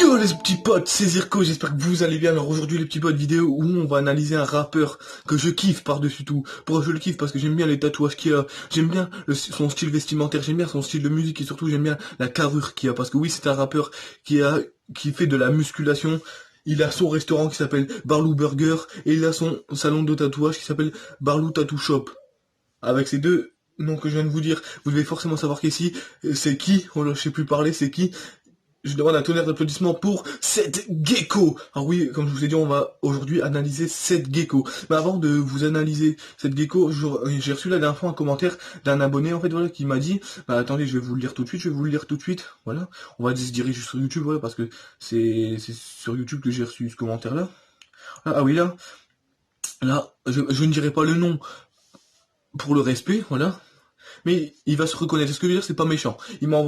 Yo les petits potes, c'est Zirko, j'espère que vous allez bien. Alors aujourd'hui les petits potes, vidéo où on va analyser un rappeur que je kiffe par-dessus tout. Pourquoi je le kiffe? Parce que j'aime bien les tatouages qu'il a, j'aime bien son style vestimentaire, j'aime bien son style de musique et surtout j'aime bien la carrure qu'il a. Parce que oui, c'est un rappeur qui fait de la musculation. Il a son restaurant qui s'appelle Barlou Burger et il a son salon de tatouage qui s'appelle Barlou Tattoo Shop. Avec ces deux noms que je viens de vous dire, vous devez forcément savoir qu'ici, c'est qui? Oh là, je sais plus parler, c'est qui? Je demande un tonnerre d'applaudissements pour cette gecko. Alors oui, comme je vous ai dit, on va aujourd'hui analyser cette gecko. Mais avant de vous analyser cette gecko, j'ai reçu la dernière fois un commentaire d'un abonné, en fait, voilà, qui m'a dit, bah attendez, je vais vous le lire tout de suite, voilà. On va se diriger sur YouTube, voilà, parce que c'est sur YouTube que j'ai reçu ce commentaire-là. Ah oui, là, je ne dirai pas le nom pour le respect, voilà. Mais il va se reconnaître. Ce que je veux dire, c'est pas méchant. Il m'a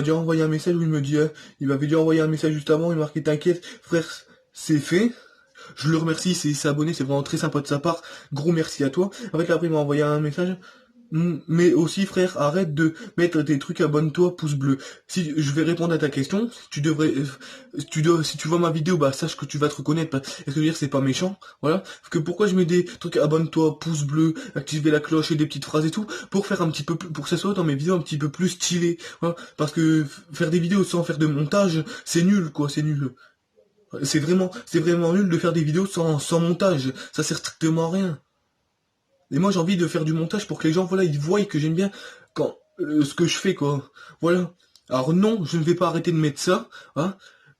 déjà envoyé un message où il me dit, il m'avait déjà envoyé un message juste avant, il marquait t'inquiète, frère, c'est fait. Je le remercie, s'est abonné, c'est vraiment très sympa de sa part. Gros merci à toi. En fait, là, après, il m'a envoyé un message. Mais aussi, frère, arrête de mettre tes trucs, abonne-toi, pouce bleu. Si je vais répondre à ta question, si tu vois ma vidéo, bah sache que tu vas te reconnaître. Est-ce que je veux dire, c'est pas méchant, voilà. Parce que pourquoi je mets des trucs, abonne-toi, pouce bleu, activer la cloche et des petites phrases et tout, pour faire un petit peu plus, pour que ça soit dans mes vidéos un petit peu plus stylé, voilà. Parce que faire des vidéos sans faire de montage, c'est nul, quoi, c'est nul. C'est vraiment nul de faire des vidéos sans montage. Ça sert strictement à rien. Et moi j'ai envie de faire du montage pour que les gens, voilà, ils voient que j'aime bien ce que je fais, quoi. Voilà. Alors non, je ne vais pas arrêter de mettre ça, hein.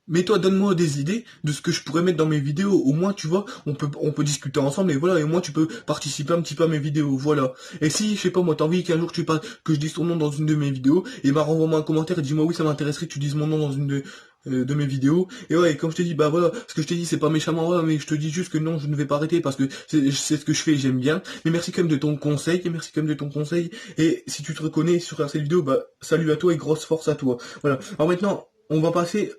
Mais toi, donne-moi des idées de ce que je pourrais mettre dans mes vidéos. Au moins, tu vois, on peut discuter ensemble et voilà, et au moins tu peux participer un petit peu à mes vidéos, voilà. Et si, je sais pas, moi, t'as envie qu'un jour que je dise ton nom dans une de mes vidéos, et bah renvoie-moi un commentaire et dis-moi oui, ça m'intéresserait que tu dises mon nom dans une de mes vidéos. Et ouais, comme je t'ai dit, bah voilà, ce que je t'ai dit, c'est pas méchamment, voilà, mais je te dis juste que non, je ne vais pas arrêter parce que c'est ce que je fais, j'aime bien. Mais merci quand même de ton conseil, et si tu te reconnais sur cette vidéo, bah salut à toi et grosse force à toi. Voilà. Alors maintenant, on va passer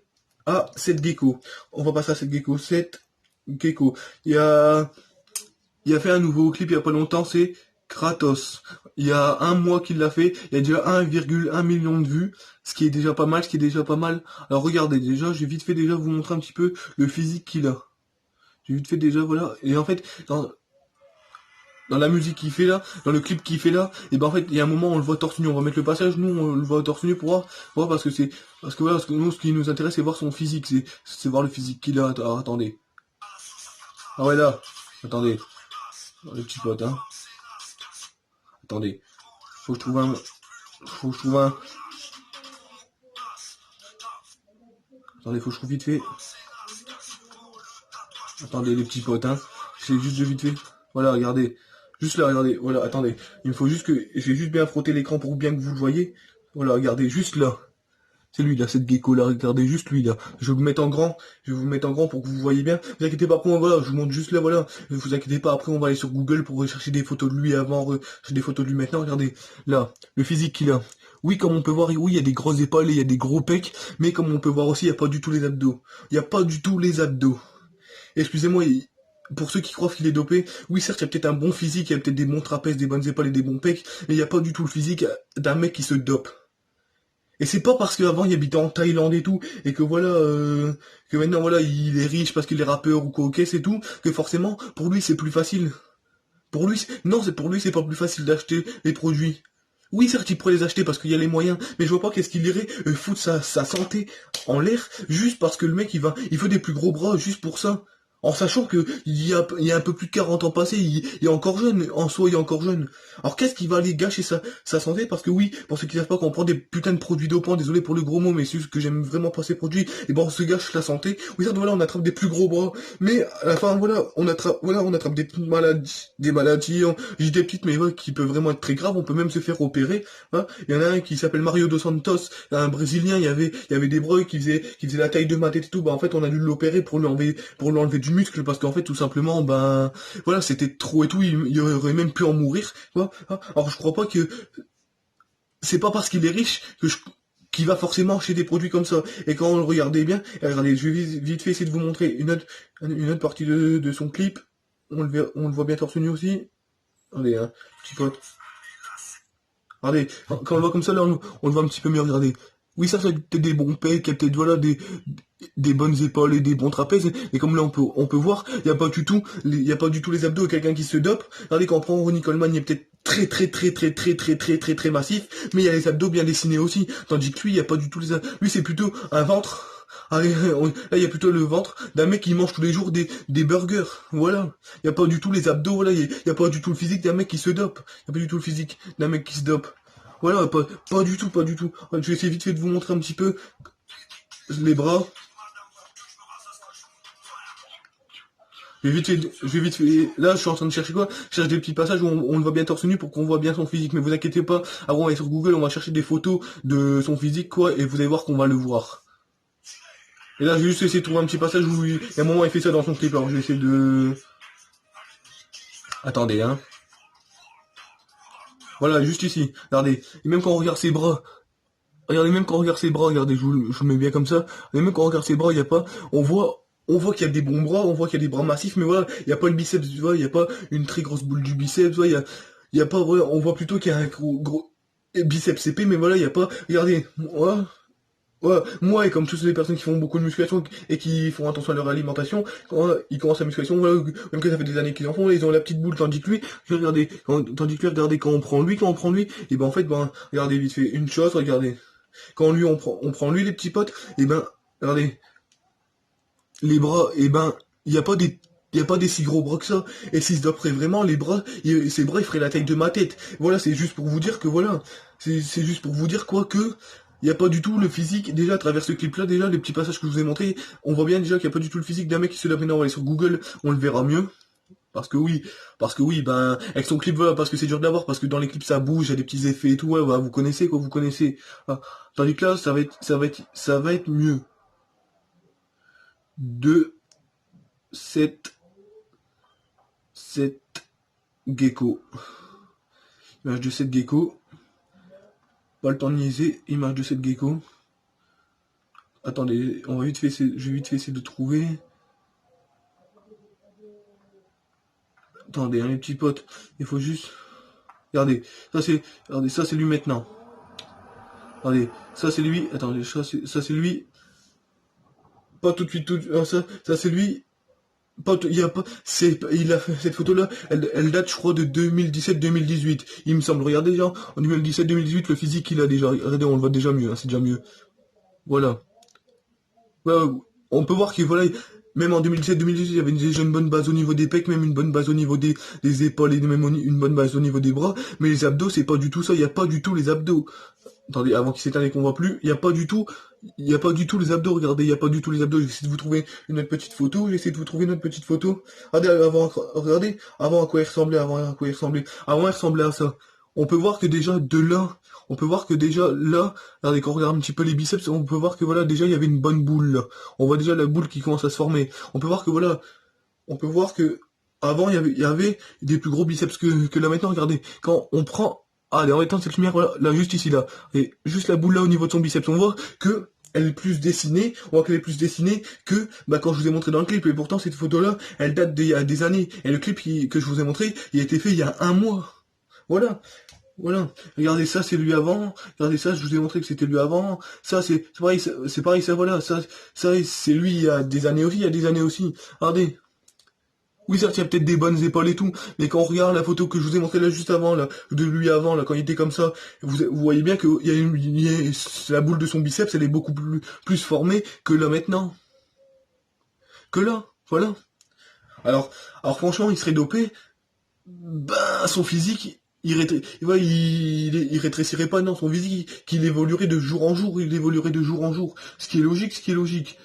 à cette gecko. On va passer à cette gecko. Cette gecko. Il a fait un nouveau clip il y a pas longtemps, c'est Kratos. Il y a un mois qu'il l'a fait, il y a déjà 1,1 million de vues, ce qui est déjà pas mal, Alors regardez, déjà, j'ai vite fait déjà vous montrer un petit peu le physique qu'il a. J'ai vite fait déjà, voilà. Et en fait, dans la musique qu'il fait là, dans le clip qu'il fait là, et ben en fait, il y a un moment on le voit torse nu, on va mettre le passage, nous on le voit torse nu pour voir parce que nous ce qui nous intéresse c'est voir son physique, c'est voir le physique qu'il a. Alors, attendez. Ah ouais là, attendez. Le petit pote, hein. Attendez. Faut que je trouve un. Faut que je trouve un. Attendez, faut que je trouve vite fait. Attendez les petits potes, hein. C'est juste de vite fait. Voilà, regardez. Juste là, regardez. Voilà, attendez. Il me faut juste que. Je vais juste bien frotter l'écran pour bien que vous le voyez. Voilà, regardez, juste là. C'est lui là, cette gecko là, regardez juste lui là. Je vais vous mettre en grand, pour que vous voyez bien. Vous inquiétez pas, après voilà, je vous montre juste là, voilà. Vous inquiétez pas, après on va aller sur Google pour rechercher des photos de lui avant, rechercher des photos de lui maintenant, regardez. Là, le physique qu'il a. Oui, comme on peut voir, oui, il y a des grosses épaules et il y a des gros pecs, mais comme on peut voir aussi, il n'y a pas du tout les abdos. Il n'y a pas du tout les abdos. Excusez-moi, pour ceux qui croient qu'il est dopé, oui certes il y a peut-être un bon physique, il y a peut-être des bons trapèzes, des bonnes épaules et des bons pecs, mais il n'y a pas du tout le physique d'un mec qui se dope. Et c'est pas parce qu'avant il habitait en Thaïlande et tout, et que voilà, que maintenant voilà, il est riche parce qu'il est rappeur ou quoi, ok, c'est tout, que forcément, pour lui c'est plus facile. Pour lui c'est pas plus facile d'acheter les produits. Oui, certes, il pourrait les acheter parce qu'il y a les moyens, mais je vois pas qu'est-ce qu'il irait foutre sa santé en l'air juste parce que le mec il veut des plus gros bras juste pour ça. En sachant que il y a un peu plus de 40 ans passés, il est encore jeune, en soi il est encore jeune. Alors qu'est-ce qui va aller gâcher sa santé? Parce que oui, pour ceux qui savent pas, quand on prend des putains de produits dopants, désolé pour le gros mot, mais c'est juste que j'aime vraiment pas ces produits, et bon on se gâche la santé. Oui, certes, voilà, on attrape des plus gros bras, mais à la fin voilà, on attrape des petites maladies, j'ai des petites mais voilà, qui peuvent vraiment être très graves, on peut même se faire opérer. Hein. Il y en a un qui s'appelle Mario dos Santos, un Brésilien, il y avait des bras qui faisaient la taille de ma tête et tout, bah en fait on a dû l'opérer pour lui enlever du muscle parce qu'en fait tout simplement ben voilà c'était trop et tout, il aurait même pu en mourir, tu vois. Hein. Alors je crois pas que c'est pas parce qu'il est riche qu'il va forcément acheter des produits comme ça. Et quand on le regardait bien, et regardez, je vais vite fait essayer de vous montrer une autre partie de son clip. On le voit bien torse nu aussi. Regardez, hein, petit pote. Regardez, quand on le voit comme ça, là, on le voit un petit peu mieux, regardez. Oui, ça peut être des bons pecs, il y a peut-être, voilà, des bonnes épaules et des bons trapèzes. Et comme là, on peut voir, il y a pas du tout, il y a pas du tout les abdos de quelqu'un qui se dope. Regardez, quand on prend Ronnie Coleman, il est peut-être très, très, très, très, très, très, très, très, très massif, mais il y a les abdos bien dessinés aussi. Tandis que lui, il y a pas du tout lui, c'est plutôt un ventre. Ah, là, il y a plutôt le ventre d'un mec qui mange tous les jours des burgers. Voilà. Il y a pas du tout les abdos, voilà. Il y a pas du tout le physique d'un mec qui se dope. Il y a pas du tout le physique d'un mec qui se dope. Voilà, pas du tout, pas du tout. Je vais essayer vite fait de vous montrer un petit peu les bras. Je vais vite fait. Là, je suis en train de chercher quoi? Je cherche des petits passages où on le voit bien torse nu pour qu'on voit bien son physique. Mais vous inquiétez pas. Avant, on va aller sur Google, on va chercher des photos de son physique, quoi, et vous allez voir qu'on va le voir. Et là, je vais juste essayer de trouver un petit passage où il y a un moment, il fait ça dans son clip. Alors, je vais essayer de... Attendez, hein. Voilà, juste ici. Regardez. Et même quand on regarde ses bras, regardez, même quand on regarde ses bras, regardez, je vous le mets bien comme ça. Et même quand on regarde ses bras, il n'y a pas, on voit qu'il y a des bons bras, on voit qu'il y a des bras massifs, mais voilà, il n'y a pas le biceps, tu vois, il n'y a pas une très grosse boule du biceps, tu vois, il y a pas, voilà, on voit plutôt qu'il y a un gros biceps épais, mais voilà, il n'y a pas, regardez, voilà. Ouais, moi et comme toutes les personnes qui font beaucoup de musculation et qui font attention à leur alimentation, quand ils commencent la musculation, voilà, même que ça fait des années qu'ils en font, ils ont la petite boule, tandis que lui, regardez, quand on prend lui, et ben en fait, ben, regardez vite fait une chose, regardez, quand lui on prend lui les petits potes, et ben, regardez, les bras, et ben, il y a pas des il y a pas des si gros bras que ça. Et s'il se doperait vraiment, ses bras, ils feraient la taille de ma tête. Voilà, c'est juste pour vous dire que voilà. C'est juste pour vous dire quoi que. Il n'y a pas du tout le physique. Déjà, à travers ce clip-là, déjà, les petits passages que je vous ai montrés, on voit bien déjà qu'il n'y a pas du tout le physique d'un mec qui se dope. Maintenant, on va aller sur Google, on le verra mieux. Parce que oui, ben, avec son clip, voilà, parce que c'est dur de l'avoir, parce que dans les clips ça bouge, il y a des petits effets et tout, ouais, bah, vous connaissez, quoi, vous connaissez. Ah. Tandis que là, ça va être mieux. De cette gecko. Image de cette gecko. Pas le temps de niaiser. Image de cette gecko. Attendez, je vais vite fait essayer de trouver. Attendez, hein, les petits potes. Il faut juste. Regardez, ça c'est lui maintenant. Regardez, ça c'est lui. Attendez, ça c'est lui. Pas tout de suite, ça c'est lui. Il y a pas, il a fait cette photo-là, elle date, je crois, de 2017-2018. Il me semble. Regardez déjà, en 2017-2018, le physique qu'il a déjà. Regardez, on le voit déjà mieux, hein, c'est déjà mieux. Voilà. Ouais, on peut voir qu'il, voilà, même en 2017-2018, il y avait déjà une bonne base au niveau des pecs, même une bonne base au niveau des épaules et même une bonne base au niveau des bras. Mais les abdos, c'est pas du tout ça. Il y a pas du tout les abdos. Attendez, avant qu'il s'éteigne et qu'on voit plus, il y a pas du tout les abdos, regardez, il y a pas du tout les abdos. J'essaie de vous trouver une autre petite photo, Regardez, avant à quoi il ressemblait, Avant il ressemblait à ça. On peut voir que déjà de là, regardez, quand on regarde un petit peu les biceps, on peut voir que voilà, déjà il y avait une bonne boule là. On voit déjà la boule qui commence à se former. On peut voir que voilà, on peut voir que avant il y avait des plus gros biceps que là maintenant, regardez. Quand on prend, allez, en mettant cette lumière, voilà, là, juste ici, là, et juste la boule là au niveau de son biceps, on voit que elle est plus dessinée, on voit qu'elle est plus dessinée que bah, quand je vous ai montré dans le clip. Et pourtant, cette photo-là, elle date d'il y a des années. Et le clip que je vous ai montré, il a été fait il y a un mois. Voilà. Voilà. Regardez ça, c'est lui avant. Regardez ça, je vous ai montré que c'était lui avant. Ça, c'est pareil, c'est pareil, ça, voilà. Ça, c'est lui il y a des années aussi, il y a des années aussi. Regardez. Oui, certes, il y a peut-être des bonnes épaules et tout, mais quand on regarde la photo que je vous ai montrée là juste avant, là, de lui avant, là, quand il était comme ça, vous voyez bien que la boule de son biceps, elle est beaucoup plus formée que là maintenant. Que là, voilà. Alors, alors franchement, il serait dopé, ben, son physique, il rétrécirait pas, non, son physique, qu'il évoluerait de jour en jour, il évoluerait de jour en jour. Ce qui est logique.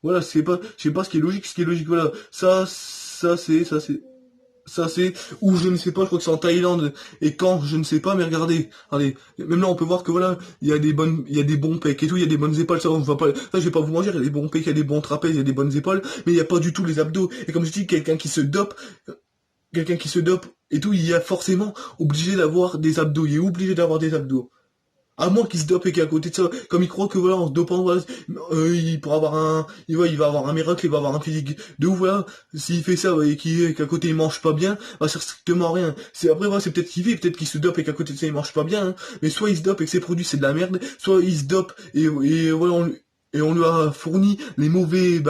Voilà, je sais pas ce qui est logique, voilà. Ça c'est, ou je ne sais pas, je crois que c'est en Thaïlande, et quand, je ne sais pas, mais regardez, même là on peut voir que voilà, il y a des bons pecs et tout, il y a des bonnes épaules, ça on va pas, ça je vais pas vous mentir, il y a des bons pecs, il y a des bons trapèzes, il y a des bonnes épaules, mais il n'y a pas du tout les abdos, et comme je dis, quelqu'un qui se dope et tout, il y a forcément obligé d'avoir des abdos, il est obligé d'avoir des abdos. À moins qu'il se dope et qu'à côté de ça, comme il croit que voilà, en se dopant, voilà, il pourra avoir il va avoir un miracle, il va avoir un physique de ouf, voilà. S'il fait ça, ouais, et qu'à côté il mange pas bien, va faire strictement rien. C'est, après, voilà, c'est peut-être qu'il fait, peut-être qu'il se dope et qu'à côté de ça il mange pas bien, hein. Mais soit il se dope et que ses produits c'est de la merde, soit il se dope et voilà, et on lui a fourni les mauvais,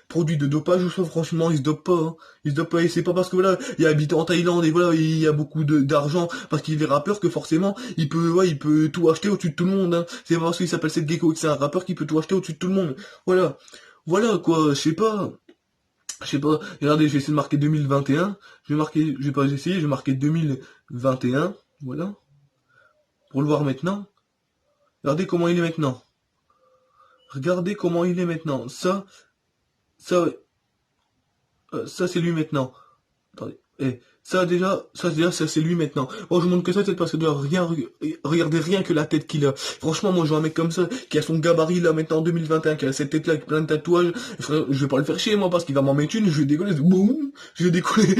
produits de dopage, ou soit franchement il se dope pas, hein. Il se dope pas, et c'est pas parce que voilà, il habite en Thaïlande et voilà, il y a beaucoup d'argent, parce qu'il est rappeur que forcément, il peut tout acheter au-dessus de tout le monde, hein. C'est pas parce qu'il s'appelle Seth Gecko que c'est un rappeur qui peut tout acheter au-dessus de tout le monde. Voilà. Voilà, quoi, je sais pas. Je sais pas. Regardez, je vais essayer de marquer 2021. Je vais pas essayer, je vais marquer 2021. Voilà. Pour le voir maintenant. Regardez comment il est maintenant. Regardez comment il est maintenant. Ça, ça c'est lui maintenant. Attendez. Ça c'est lui maintenant. Bon, je vous montre que ça, peut-être parce que de rien, regardez rien que la tête qu'il a. Franchement, moi, je vois un mec comme ça, qui a son gabarit là maintenant en 2021, qui a cette tête là avec plein de tatouages. Frère, je vais pas le faire chier, moi, parce qu'il va m'en mettre une, je vais décoller, boum, je vais décoller.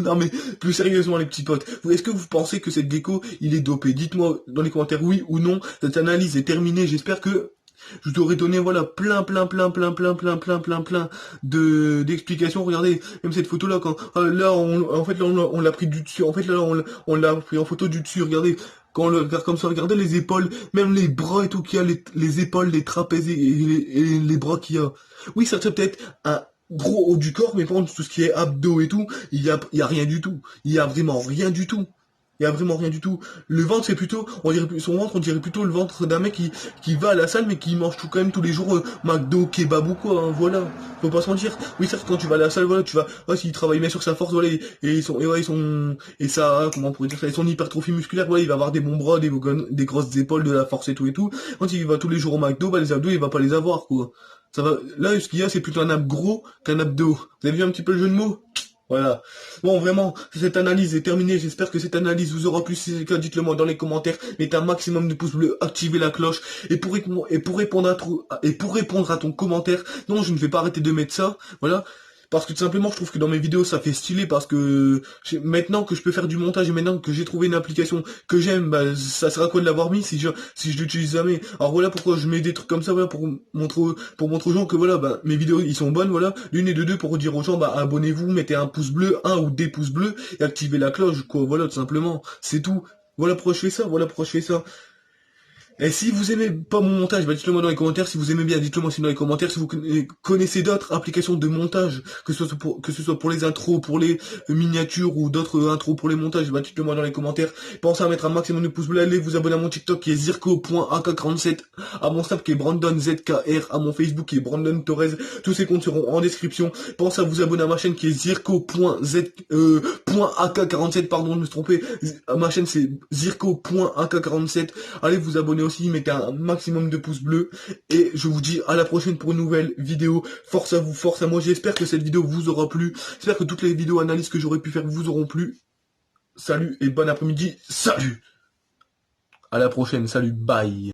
Non, mais, plus sérieusement, les petits potes. Est-ce que vous pensez que cette gecko, il est dopé? Dites-moi dans les commentaires oui ou non. Cette analyse est terminée. J'espère que je t'aurais donné, voilà, plein d'explications. Regardez, même cette photo là, quand là en fait là on l'a pris du dessus. En fait là on l'a pris en photo du dessus. Regardez, quand on le regarde comme ça, regardez les épaules, même les bras et tout qu'il y a, les épaules, les trapèzes et les bras qu'il y a. Oui, ça serait peut-être un gros haut du corps, mais par contre tout ce qui est abdos et tout, il y a rien du tout. Il y a vraiment rien du tout. Il y a vraiment rien du tout. Le ventre, c'est plutôt, son ventre, on dirait plutôt le ventre d'un mec qui va à la salle, mais qui mange tout quand même tous les jours, McDo, kebab ou quoi, hein, voilà. Faut pas se mentir. Oui, certes, quand tu vas à la salle, voilà, tu vas, s'il travaille bien sur sa force, voilà, et ça, comment on pourrait dire ça, et son hypertrophie musculaire, voilà, il va avoir des bons bras, des grosses épaules, de la force et tout et tout. Quand il va tous les jours au McDo, bah, les abdos, il va pas les avoir, quoi. Ça va, là, ce qu'il y a, c'est plutôt un ab gros qu'un abdo. Vous avez vu un petit peu le jeu de mots? Voilà. Bon, vraiment, cette analyse est terminée. J'espère que cette analyse vous aura plu. Si c'est le cas, dites-le moi dans les commentaires. Mettez un maximum de pouces bleus, activez la cloche. Et pour répondre à ton commentaire, non, je ne vais pas arrêter de mettre ça. Voilà. Parce que tout simplement, je trouve que dans mes vidéos, ça fait stylé parce que maintenant que je peux faire du montage et maintenant que j'ai trouvé une application que j'aime, bah, ça sera quoi de l'avoir mis si je l'utilise jamais. Alors voilà pourquoi je mets des trucs comme ça, voilà, pour montrer aux gens que voilà, bah, mes vidéos, ils sont bonnes, voilà. L'une et de deux pour dire aux gens, bah, abonnez-vous, mettez un pouce bleu, un ou des pouces bleus et activez la cloche, quoi. Voilà, tout simplement. C'est tout. Voilà pourquoi je fais ça, voilà pourquoi je fais ça. Et si vous aimez pas mon montage, bah dites-le moi dans les commentaires. Si vous aimez bien, dites-le moi aussi dans les commentaires. Si vous connaissez d'autres applications de montage, que ce soit pour les intros, pour les miniatures ou d'autres intros pour les montages, bah dites-le moi dans les commentaires. Pensez à mettre un maximum de pouces bleus, allez vous abonner à mon TikTok qui est zirko.ak47, à mon Snap qui est Brandon ZKR, à mon Facebook qui est Brandon Torres. Tous ces comptes seront en description. Pensez à vous abonner à ma chaîne qui est zirko.ak47, pardon, je me suis trompé. Ma chaîne c'est zirko.ak47. Allez vous abonner aussi, mettez un maximum de pouces bleus. Et je vous dis à la prochaine pour une nouvelle vidéo. Force à vous, force à moi. J'espère que cette vidéo vous aura plu. J'espère que toutes les vidéos analyses que j'aurais pu faire vous auront plu. Salut et bon après-midi. Salut. À la prochaine. Salut. Bye.